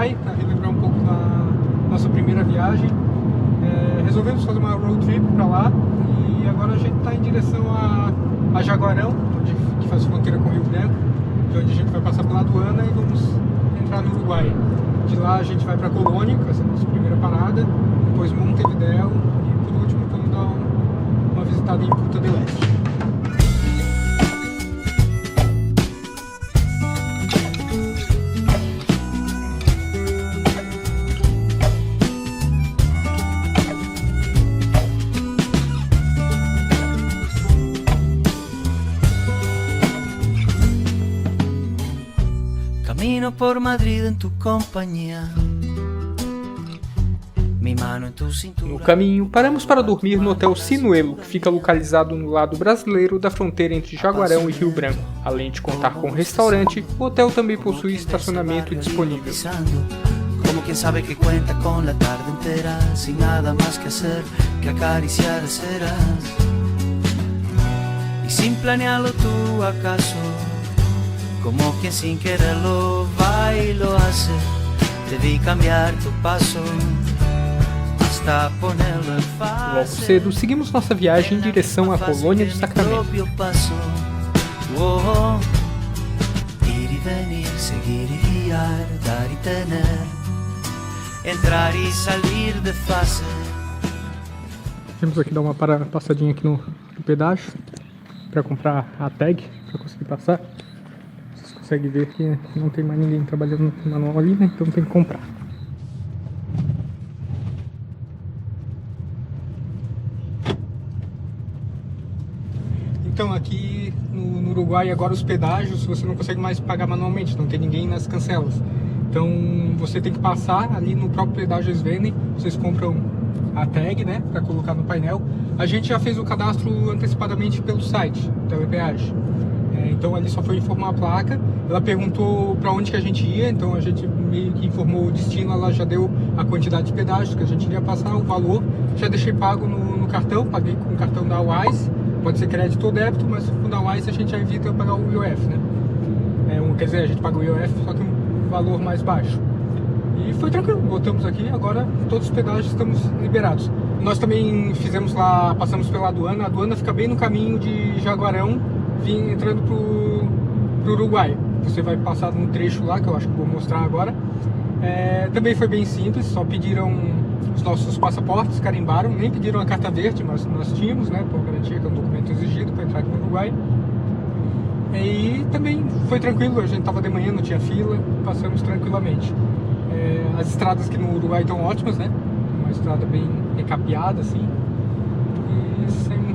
Uruguai, para relembrar um pouco da nossa primeira viagem. Resolvemos fazer uma road trip para lá e agora a gente está em direção a Jaguarão, que faz fronteira com o Rio Branco, de onde a gente vai passar pela aduana e vamos entrar no Uruguai. De lá a gente vai para Colônia, que vai ser a nossa primeira parada, depois Montevidéu e por último vamos dar uma visitada em Punta del Este. Camino por Madrid en tu compañía. Mi mano en tu No cintura. caminho, paramos para dormir no Hotel Sinuelo, que fica localizado no lado brasileiro da fronteira entre Jaguarão e Rio Branco. Além de contar com restaurante, o hotel também possui estacionamento disponível. Como quien sabe que cuenta con la tarde entera, sin nada más que hacer que acariciar ceras. Y sin planearlo tú acaso, como quien sin quererlo va y lo hace, debí cambiar tu paso hasta ponerlo en fase. Logo cedo, seguimos nossa viagem em direção à Colônia do Sacramento. Oh, ir y venir, seguir y guiar, dar y tener, entrar y salir de fase. Temos aqui dar uma passadinha aqui no pedágio para comprar a tag para conseguir passar. Vocês conseguem ver que não tem mais ninguém trabalhando no manual ali, né? Então tem que comprar. Então aqui no Uruguai agora os pedágios você não consegue mais pagar manualmente, não tem ninguém nas cancelas. Então você tem que passar ali no próprio pedágio, eles vendem, vocês compram a tag, né, para colocar no painel. A gente já fez o cadastro antecipadamente pelo site, Telepeage. Então ali só foi informar a placa, ela perguntou para onde que a gente ia, então a gente meio que informou o destino, ela já deu a quantidade de pedágios que a gente iria passar, o valor, já deixei pago no cartão, paguei com o cartão da Wise, pode ser crédito ou débito, mas com o da Wise a gente já evita pagar o IOF, né? Quer dizer, a gente paga o IOF, só que um valor mais baixo. E foi tranquilo, voltamos aqui, agora todos os pedágios estamos liberados. Nós também fizemos lá, passamos pela aduana, a aduana fica bem no caminho de Jaguarão, entrando pro Uruguai. Você vai passar num trecho lá, que eu acho que vou mostrar agora. Também foi bem simples, só pediram os nossos passaportes, carimbaram, nem pediram a carta verde, mas nós tínhamos, né, por garantia que é um documento exigido para entrar aqui no Uruguai. E também foi tranquilo, a gente estava de manhã, não tinha fila, passamos tranquilamente. As estradas aqui no Uruguai estão ótimas, né? Uma estrada bem recapeada, assim. E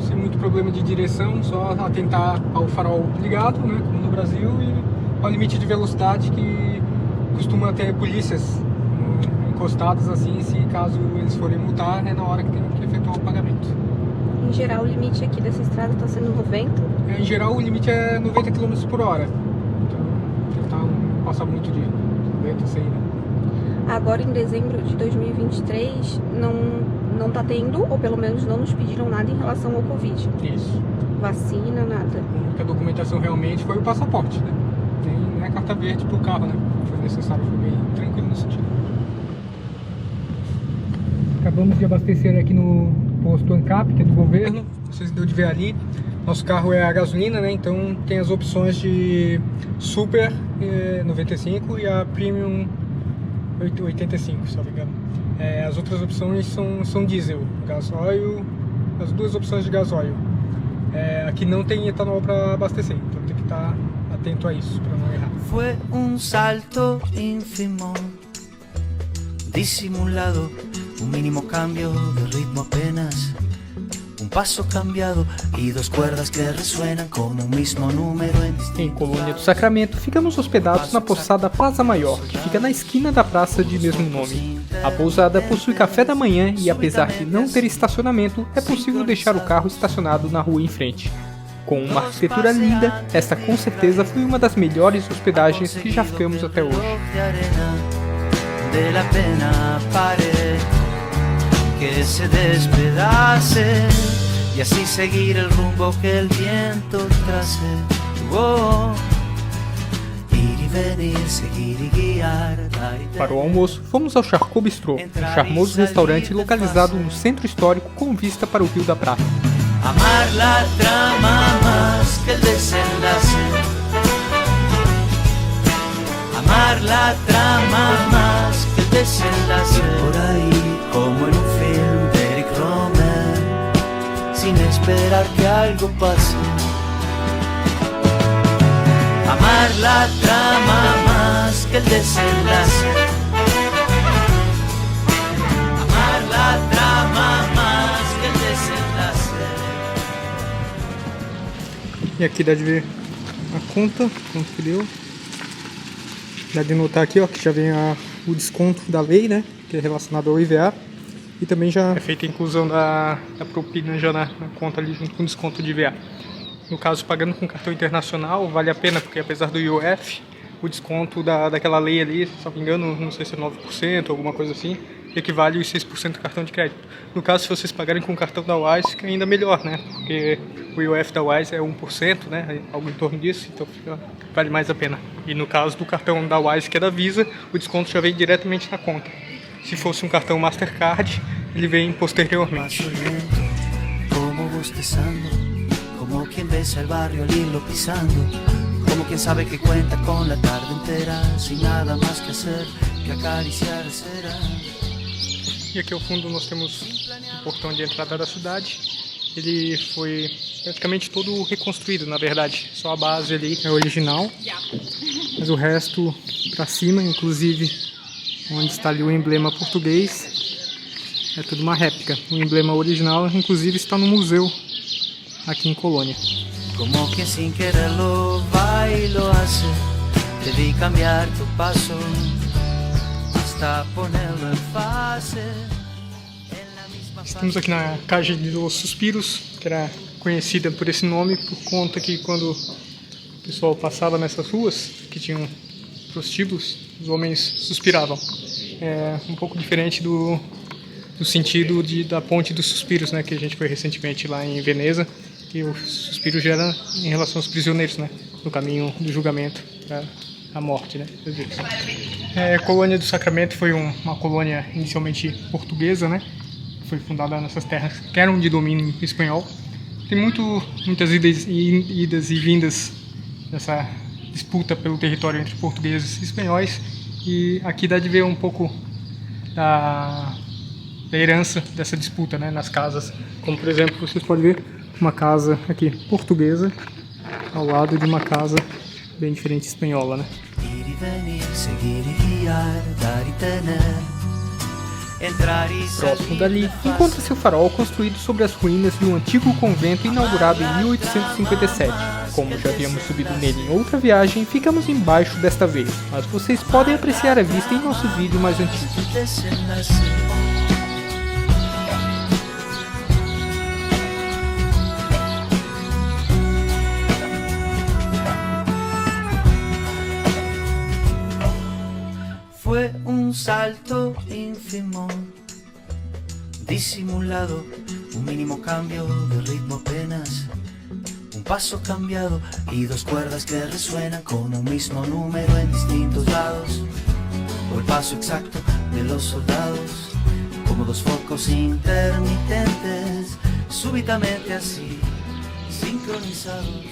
sem muito problema de direção, só atentar ao farol ligado, né? Como no Brasil, e ao limite de velocidade que costuma ter polícias encostadas, assim, se caso eles forem multar, é na hora que tem que efetuar o pagamento. Em geral, o limite aqui dessa estrada está sendo 90? Em geral, o limite é 90 km por hora. Então, tentar não passar muito de 90, 100, né? Agora, em dezembro de 2023, não tá tendo, ou pelo menos não nos pediram nada em relação ao Covid. Isso. Vacina, nada. A única documentação realmente foi o passaporte, né? Nem a carta verde pro carro, né? Foi necessário, foi bem tranquilo nesse sentido. Acabamos de abastecer aqui no posto ANCAP, que é do governo. Vocês deu de ver ali. Nosso carro é a gasolina, né? Então tem as opções de Super 95 e a Premium 85, se não me engano. As outras opções são diesel, gasóleo, as duas opções de gasóleo. Aqui não tem etanol para abastecer, então tem que estar atento a isso para não errar. Fue un salto ínfimo, disimulado, un mínimo cambio de ritmo apenas, un paso cambiado y dos cuerdas que resuenan como un mismo número en distintos. Em Colônia do Sacramento, ficamos hospedados na pousada Plaza Maior, que fica na esquina da praça de mesmo nome. A pousada possui café da manhã e, apesar de não ter estacionamento, é possível deixar o carro estacionado na rua em frente. Com uma arquitetura linda, esta com certeza foi uma das melhores hospedagens que já ficamos até hoje. De la pena pare que se despedace y así seguir el rumbo que el viento trace. Oh, ir y venir, seguir y guiar, dar y Para o almoço, fomos ao Charcot Bistrô, um charmoso restaurante localizado no centro histórico com vista para o Rio da Prata. amar la trama más que el desenlace. Amar la trama más que el desenlace. Por ahí, como en un film de Eric Romer, sin esperar que algo pase. Amar la trama más que el desenlace. Amar la trama más que el desenlace. E aqui dá de ver a conta, quanto que deu. Dá de notar aqui, ó, que já vem o desconto da lei, né, que é relacionado ao IVA. E também já é feita a inclusão da propina já na conta ali junto com desconto de IVA. No caso, pagando com cartão internacional, vale a pena, porque apesar do IOF, o desconto daquela lei ali, se não me engano, não sei se é 9%, alguma coisa assim, equivale aos 6% do cartão de crédito. No caso, se vocês pagarem com o cartão da Wise, fica ainda melhor, né? Porque o IOF da Wise é 1%, né? Algo em torno disso, então vale mais a pena. E no caso do cartão da Wise, que é da Visa, o desconto já vem diretamente na conta. Se fosse um cartão Mastercard, ele vem posteriormente. Como bostezando, como quien besa el barrio al irlo pisando, como quien sabe que cuenta con la tarde entera, sin nada más que hacer que acariciar será. E aqui ao fundo nós temos o portão de entrada da cidade. Ele foi praticamente todo reconstruído, na verdade. Só a base ali é original, mas o resto para cima, inclusive onde está ali o emblema português, é tudo uma réplica. O emblema original, inclusive, está no museu aqui em Colônia. Como quien sin quererlo va y lo hace, debí cambiar tu paso hasta ponerlo en fase. Estamos aqui na Calle dos Suspiros, que era conhecida por esse nome por conta que quando o pessoal passava nessas ruas que tinham prostíbulos, os homens suspiravam. É um pouco diferente do sentido da Ponte dos Suspiros, né, que a gente foi recentemente lá em Veneza, e o suspiro já era em relação aos prisioneiros, né, no caminho do julgamento para a morte, né. Colônia do Sacramento foi uma colônia inicialmente portuguesa, né, foi fundada nessas terras que eram de domínio espanhol. Tem muitas idas e vindas nessa disputa pelo território entre portugueses e espanhóis, e aqui dá de ver um pouco da herança dessa disputa, né, nas casas. Como, por exemplo, vocês podem ver uma casa aqui portuguesa ao lado de uma casa bem diferente espanhola, né? Ir y venir, seguir y guiar, dar y tener. Próximo dali, encontra-se o farol construído sobre as ruínas de um antigo convento inaugurado em 1857. Como já havíamos subido nele em outra viagem, ficamos embaixo desta vez, mas vocês podem apreciar a vista em nosso vídeo mais antigo. Fue un salto ínfimo, disimulado, un mínimo cambio de ritmo apenas, un paso cambiado y dos cuerdas que resuenan con un mismo número en distintos lados, o el paso exacto de los soldados, como dos focos intermitentes, súbitamente así, sincronizados.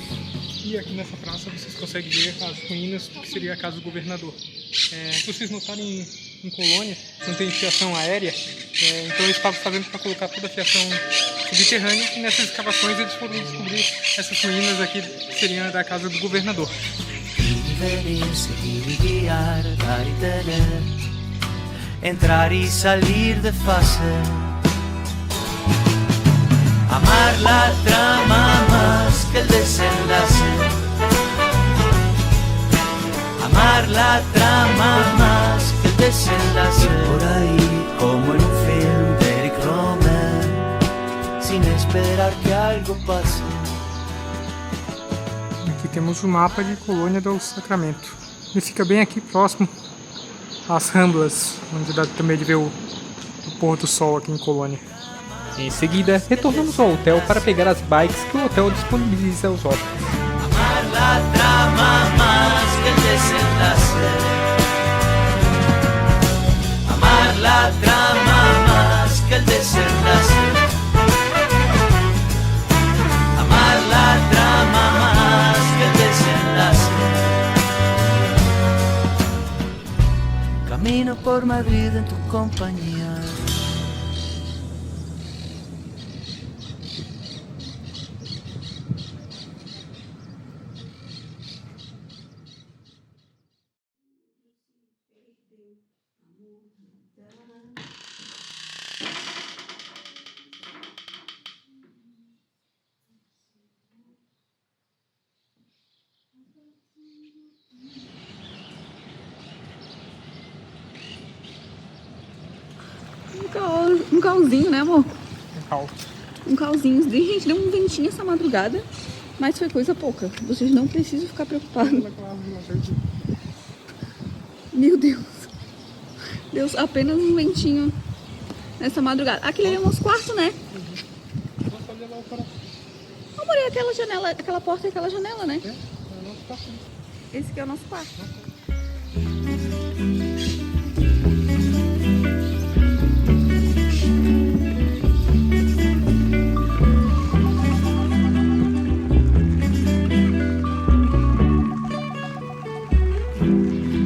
E aqui nessa praça vocês conseguem ver as ruínas do que seria a casa do governador. Se vocês notarem em Colônia, não tem fiação aérea, então eles estavam fazendo para colocar toda a fiação subterrânea, e nessas escavações eles foram descobrir essas ruínas aqui que seriam da casa do governador. Entrar y salir de fase, amar la trama más que el desenlace, amar la trama más que el desenlace. Por ahí, como en un film de Eric Romer, sin esperar que algo pase. Aqui temos o mapa de Colônia do Sacramento. Ele fica bem aqui próximo às Ramblas, onde dá também de ver o pôr do sol aqui em Colônia. Em seguida, retornamos ao hotel para pegar as bikes que o hotel disponibiliza aos hóspedes. Amar la trama más que el desenlace. la trama más que el desenlace. Amar la trama más que el desenlace. Camino por Madrid en tu compañía. Um calzinho, né, amor? Calma. Um calzinho. Gente, deu um ventinho essa madrugada, mas foi coisa pouca. Vocês não precisam ficar preocupados. Meu Deus. Deus, apenas um ventinho nessa madrugada. Aquele ali é o nosso quarto, né? Amor, é aquela janela, aquela porta e aquela janela, né? É o nosso quarto. Esse aqui é o nosso quarto.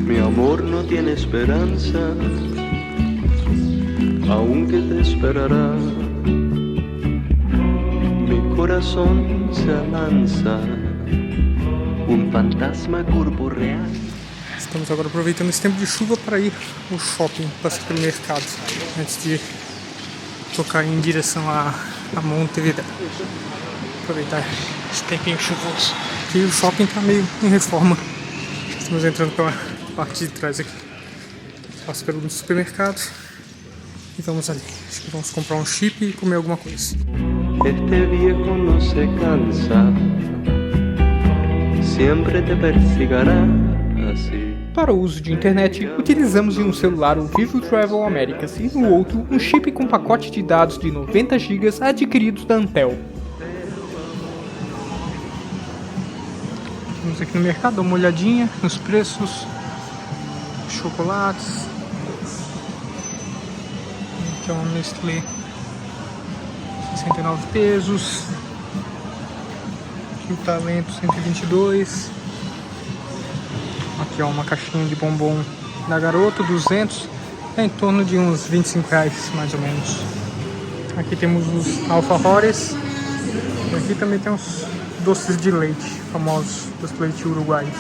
Mi amor no tiene esperanza, aunque te esperará. Mi corazón se alanza, un fantasma corporeal. Estamos agora aproveitando esse tempo de chuva para ir ao shopping, passar pelo mercado, antes de tocar em direção a Montevideo. Aproveitar esse tempinho chuvoso. Aqui o shopping está meio em reforma. Estamos entrando pela parte de trás aqui. Passo pelo supermercado e vamos ali. Acho que vamos comprar um chip e comer alguma coisa. Este viejo no se cansa, siempre te persigará así. Para o uso de internet, utilizamos em um celular o Vivo Travel Americas e no outro um chip com pacote de dados de 90 GB adquiridos da Antel. Vamos aqui no mercado, dar uma olhadinha nos preços, chocolates. Aqui é uma Nestlé, 69 pesos. Aqui o Talento, 122. Aqui ó, uma caixinha de bombom da Garoto, 200. É em torno de uns 25 reais, mais ou menos. Aqui temos os alfajores. E aqui também tem uns doces de leite, famosos, doces de leite uruguaios.